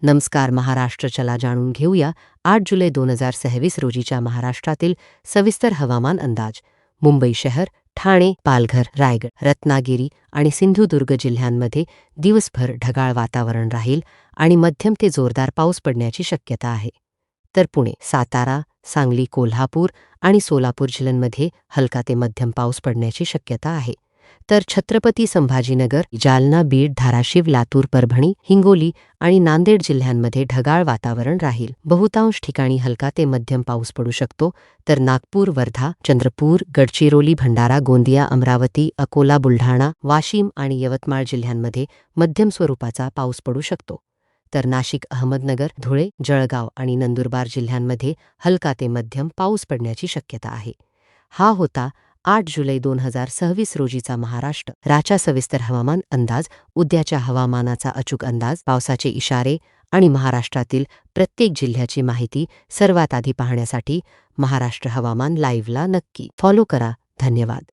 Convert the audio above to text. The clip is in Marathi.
नमस्कार महाराष्ट्र. चला जाणून घेऊया 8 जुलै 2026 रोजीच्या महाराष्ट्रातील सविस्तर हवामान अंदाज. मुंबई शहर, ठाणे, पालघर, रायगड, रत्नागिरी आणि सिंधुदुर्ग जिल्ह्यांमध्ये दिवसभर ढगाळ वातावरण राहील आणि मध्यम ते जोरदार पाऊस पडण्याची शक्यता आहे. तर पुणे, सातारा, सांगली, कोल्हापूर आणि सोलापूर जिल्ह्यांमध्ये हलका ते मध्यम पाऊस पडण्याची शक्यता आहे. तर छत्रपती संभाजीनगर, जालना, बीड, धाराशिव, लातूर, परभणी, हिंगोली आणि नांदेड जिल्ह्यांमध्ये ढगाळ वातावरण राहील. बहुतांश ठिकाणी हलका ते मध्यम पाऊस पडू शकतो. तर नागपूर, वर्धा, चंद्रपूर, गडचिरोली, भंडारा, गोंदिया, अमरावती, अकोला, बुलढाणा, वाशिम आणि यवतमाळ जिल्ह्यांमध्ये मध्यम स्वरूपाचा पाऊस पडू शकतो. तर नाशिक, अहमदनगर, धुळे, जळगाव आणि नंदुरबार जिल्ह्यांमध्ये हलका ते मध्यम पाऊस पडण्याची शक्यता आहे. हा होता 8 जुलै 2026 रोजीचा महाराष्ट्र राच्या सविस्तर हवामान अंदाज. उद्याच्या हवामानाचा अचूक अंदाज, पावसाचे इशारे आणि महाराष्ट्रातील प्रत्येक जिल्ह्याची माहिती सर्वात आधी पाहण्यासाठी महाराष्ट्र हवामान लाईव्हला नक्की फॉलो करा. धन्यवाद.